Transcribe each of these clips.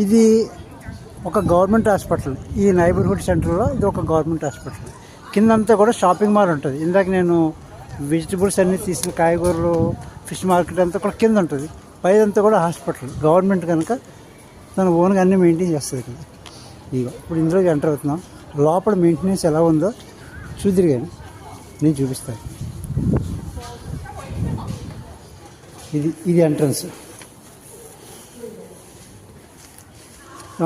ఇది ఒక government hospital. ఈ నైబర్హుడ్ సెంటర్లో ఇది ఒక గవర్నమెంట్ హాస్పిటల్. కిందంతా కూడా షాపింగ్ మాల్ ఉంటుంది. ఇందాక నేను వెజిటబుల్స్ అన్నీ తీసిన కాయగూరలు, ఫిష్ మార్కెట్ అంతా కూడా కింద ఉంటుంది. పైదంతా కూడా హాస్పిటల్. గవర్నమెంట్ కనుక తన ఓన్గా అన్నీ మెయింటైన్ చేస్తుంది కదా. ఇదిగో ఇప్పుడు ఇందులోకి ఎంటర్ అవుతున్నాం. లోపల మెయింటెనెన్స్ ఎలా ఉందో చూద్దరు కానీ నేను చూపిస్తాను. ఇది ఎంట్రన్స్.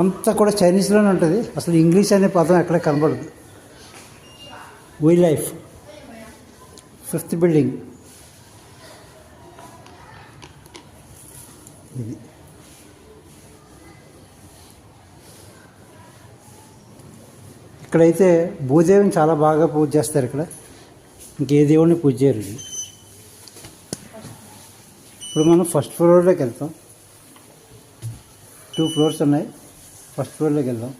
అంతా కూడా చైనీస్లోనే ఉంటుంది. అసలు ఇంగ్లీష్ అనే పదం ఎక్కడ కనబడదు. వై లైఫ్ 5th బిల్డింగ్. ఇది ఇక్కడైతే భూదేవిని చాలా బాగా పూజ చేస్తారు. ఇక్కడ ఇంకే దేవుడిని పూజ చేయరు. ఇప్పుడు మనం ఫస్ట్ ఫ్లోర్లోకి వెళ్తాం. 2 ఫ్లోర్స్ ఉన్నాయి. ఫస్ట్ ఫ్లోర్లోకి వెళ్దాం.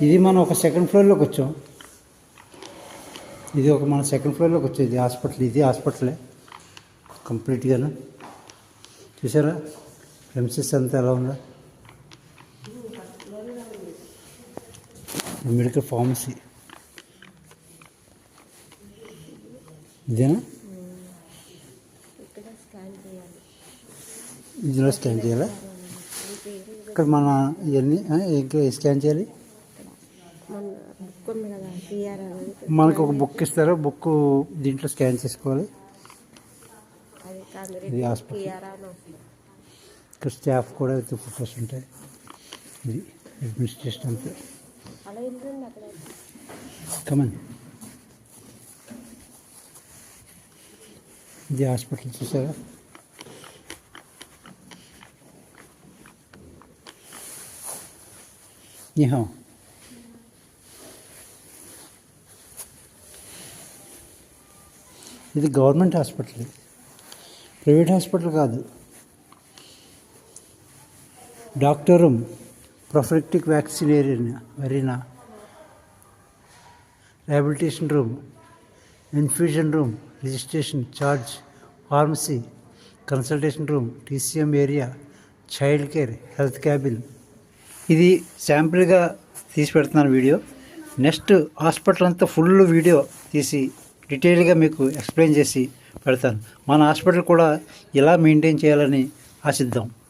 ఇది మనం ఒక సెకండ్ ఫ్లోర్లోకి వచ్చాం. మన సెకండ్ ఫ్లోర్లోకి వచ్చాం. ఇది హాస్పిటల్. ఇది హాస్పిటలే కంప్లీట్గాను. చూసారా ప్రెమిసెస్ అంతా ఎలా ఉందా. మెడికల్ ఫార్మసీ ఇదేనా. ఇందులో స్కాన్ చేయాలా? ఇక్కడ మన ఇవన్నీ ఇంకా స్కాన్ చేయాలి. మనకు ఒక బుక్ ఇస్తారు. బుక్ దీంట్లో స్కాన్ చేసుకోవాలి. ఇది హాస్పిటల్. ఇక్కడ స్టాఫ్ కూడా అయితే ఫోటోస్ ఉంటాయి. ఇది అడ్మినిస్ట్రేషన్ అంతా. కమన్. ఇది హాస్పిటల్ చూసారా. నిహా ఇది గవర్నమెంట్ హాస్పిటల్. ప్రైవేట్ హాస్పిటల్ కాదు. Doctor room, prophylactic vaccine arena, rehabilitation room, infusion room, registration charge, pharmacy, consultation room, TCM area, child care, health cabin. ఇది శాంపుల్గా తీసి పెడుతున్నాను వీడియో. నెక్స్ట్ హాస్పిటల్ అంతా ఫుల్ వీడియో తీసి డీటెయిల్గా మీకు ఎక్స్ప్లెయిన్ చేసి పెడతాను. మన హాస్పిటల్ కూడా ఇలా మెయింటైన్ చేయాలని ఆశిద్దాం.